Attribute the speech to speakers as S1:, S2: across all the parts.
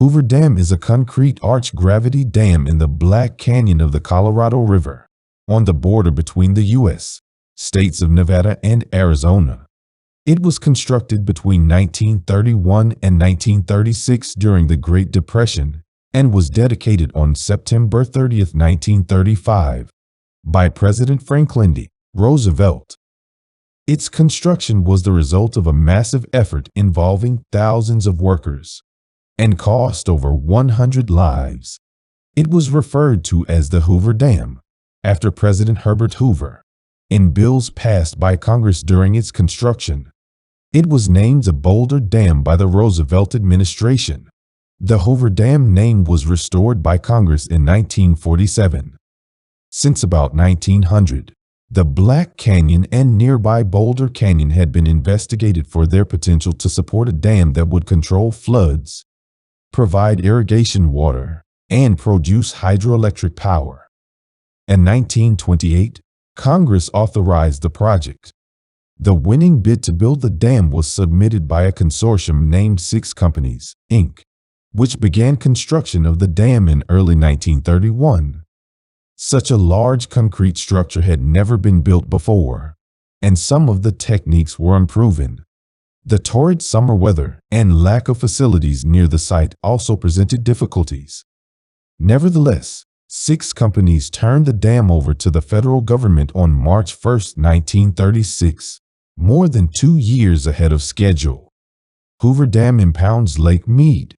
S1: Hoover Dam is a concrete arch gravity dam in the Black Canyon of the Colorado River, on the border between the U.S. states of Nevada and Arizona. It was constructed between 1931 and 1936 during the Great Depression and was dedicated on September 30, 1935, by President Franklin D. Roosevelt. Its construction was the result of a massive effort involving thousands of workers and cost over 100 lives. It was referred to as the Hoover Dam, after President Herbert Hoover, in bills passed by Congress during its construction. It was named the Boulder Dam by the Roosevelt administration. The Hoover Dam name was restored by Congress in 1947. Since about 1900, the Black Canyon and nearby Boulder Canyon had been investigated for their potential to support a dam that would control floods, provide irrigation water, and produce hydroelectric power. In 1928, Congress authorized the project. The winning bid to build the dam was submitted by a consortium named Six Companies, Inc., which began construction of the dam in early 1931. Such a large concrete structure had never been built before, and some of the techniques were unproven. The torrid summer weather and lack of facilities near the site also presented difficulties. Nevertheless, Six Companies turned the dam over to the federal government on March 1, 1936, more than 2 years ahead of schedule. Hoover Dam impounds Lake Mead,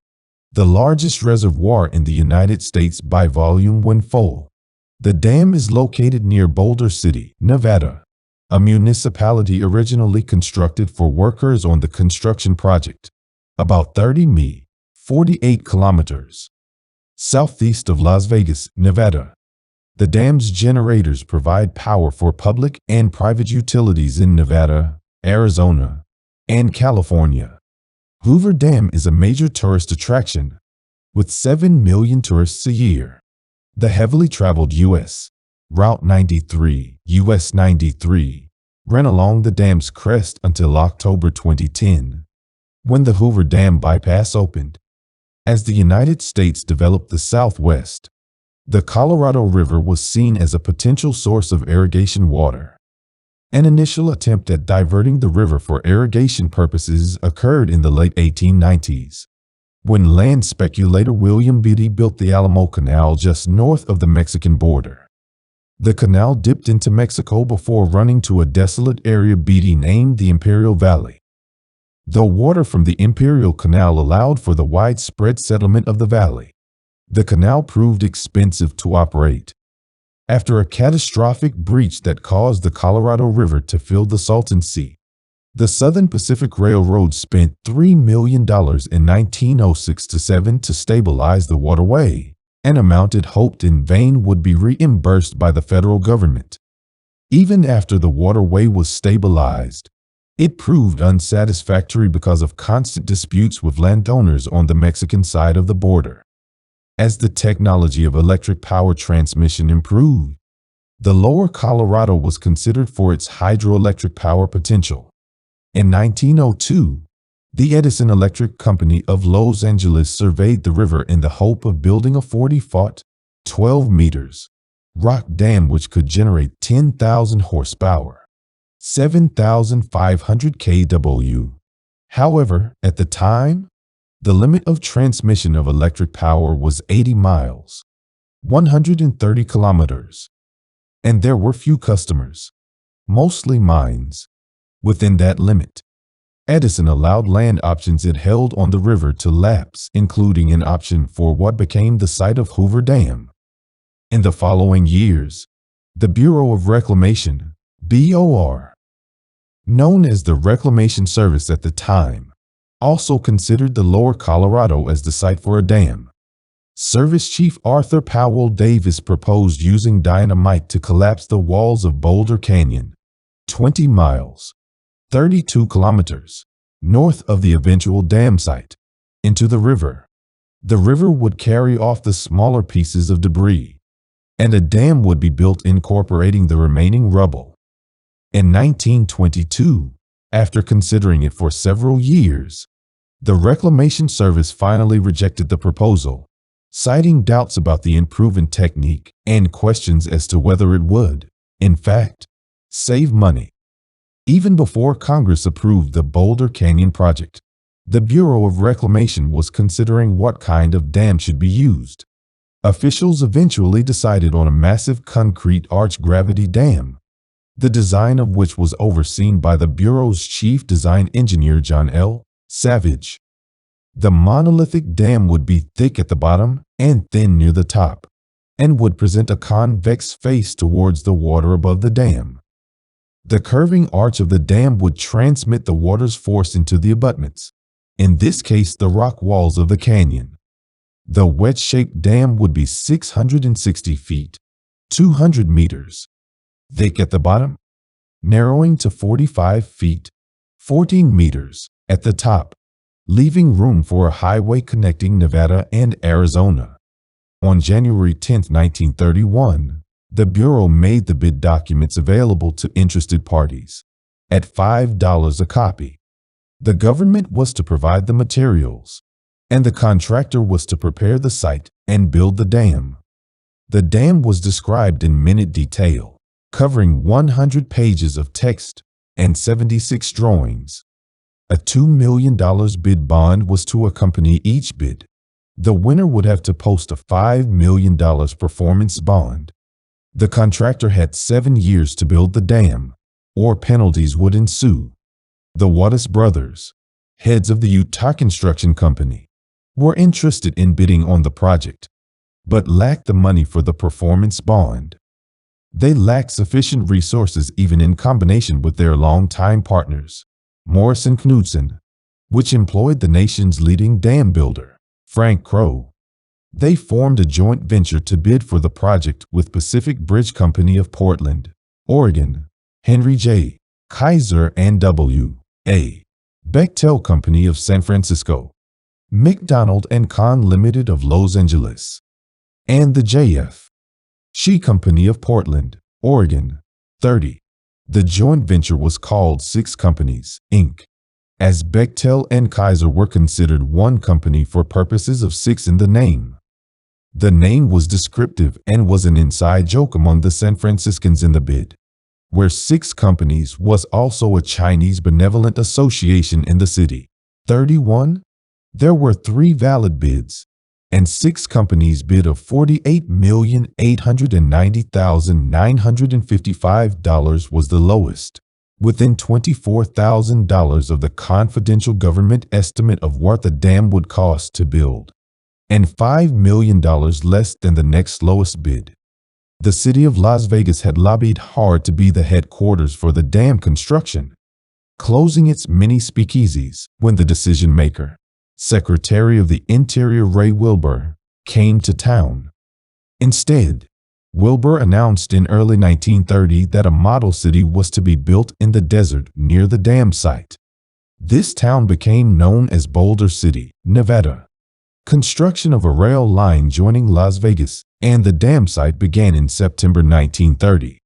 S1: the largest reservoir in the United States by volume when full. The dam is located near Boulder City, Nevada, a municipality originally constructed for workers on the construction project, about 30 mi, 48 kilometers, southeast of Las Vegas, Nevada. The dam's generators provide power for public and private utilities in Nevada, Arizona, and California. Hoover Dam is a major tourist attraction, with 7 million tourists a year. The heavily traveled U.S. Route 93, US 93, ran along the dam's crest until October 2010, when the Hoover Dam bypass opened. As the United States developed the Southwest, the Colorado River was seen as a potential source of irrigation water. An initial attempt at diverting the river for irrigation purposes occurred in the late 1890s, when land speculator William Beatty built the Alamo Canal just north of the Mexican border. The canal dipped into Mexico before running to a desolate area Beatty named the Imperial Valley. Though water from the Imperial Canal allowed for the widespread settlement of the valley, the canal proved expensive to operate. After a catastrophic breach that caused the Colorado River to fill the Salton Sea, the Southern Pacific Railroad spent $3 million in 1906-07 to stabilize the waterway, an amount it hoped in vain would be reimbursed by the federal government. Even after the waterway was stabilized, it proved unsatisfactory because of constant disputes with landowners on the Mexican side of the border. As the technology of electric power transmission improved, the lower Colorado was considered for its hydroelectric power potential. In 1902, the Edison Electric Company of Los Angeles surveyed the river in the hope of building a 40-foot, 12 meters, rock dam which could generate 10,000 horsepower, 7,500 kW. However, at the time, the limit of transmission of electric power was 80 miles, 130 kilometers, and there were few customers, mostly mines, within that limit. Edison allowed land options it held on the river to lapse, including an option for what became the site of Hoover Dam. In the following years, the Bureau of Reclamation, BOR, known as the Reclamation Service at the time, also considered the lower Colorado as the site for a dam. Service Chief Arthur Powell Davis proposed using dynamite to collapse the walls of Boulder Canyon, 20 miles, 32 kilometers, north of the eventual dam site, into the river. The river would carry off the smaller pieces of debris, and a dam would be built incorporating the remaining rubble. In 1922, after considering it for several years, The Reclamation Service finally rejected the proposal, citing doubts about the improvement technique and questions as to whether it would, in fact, save money. Even before Congress approved the Boulder Canyon project, the Bureau of Reclamation was considering what kind of dam should be used. Officials eventually decided on a massive concrete arch gravity dam, the design of which was overseen by the Bureau's chief design engineer John L. Savage. The monolithic dam would be thick at the bottom and thin near the top, and would present a convex face towards the water above the dam. The curving arch of the dam would transmit the water's force into the abutments, in this case the rock walls of the canyon. The wedge-shaped dam would be 660 feet, 200 meters, thick at the bottom, narrowing to 45 feet, 14 meters, at the top, leaving room for a highway connecting Nevada and Arizona. On January 10, 1931, the Bureau made the bid documents available to interested parties at $5 a copy. The government was to provide the materials, and the contractor was to prepare the site and build the dam. The dam was described in minute detail, covering 100 pages of text and 76 drawings. A $2 million bid bond was to accompany each bid. The winner would have to post a $5 million performance bond. The contractor had 7 years to build the dam, or penalties would ensue. The Wattis brothers, heads of the Utah Construction Company, were interested in bidding on the project, but lacked the money for the performance bond. They lacked sufficient resources even in combination with their longtime partners, Morris and Knudsen, which employed the nation's leading dam builder, Frank Crowe. They formed a joint venture to bid for the project with Pacific Bridge Company of Portland, Oregon, Henry J. Kaiser and W. A. Bechtel Company of San Francisco, McDonald and Con Limited of Los Angeles, and the J.F. Shea Company of Portland, Oregon. 30. The joint venture was called Six Companies, Inc., as Bechtel and Kaiser were considered one company for purposes of six in the name. The name was descriptive and was an inside joke among the San Franciscans in the bid, where Six Companies was also a Chinese benevolent association in the city. 31. There were 3 valid bids, and 6 companies bid of $48,890,955 was the lowest, within $24,000 of the confidential government estimate of what the dam would cost to build, and $5 million less than the next lowest bid. The city of Las Vegas had lobbied hard to be the headquarters for the dam construction, closing its many speakeasies when the decision-maker, Secretary of the Interior Ray Wilbur, came to town. Instead, Wilbur announced in early 1930 that a model city was to be built in the desert near the dam site. This town became known as Boulder City, Nevada. Construction of a rail line joining Las Vegas and the dam site began in September 1930.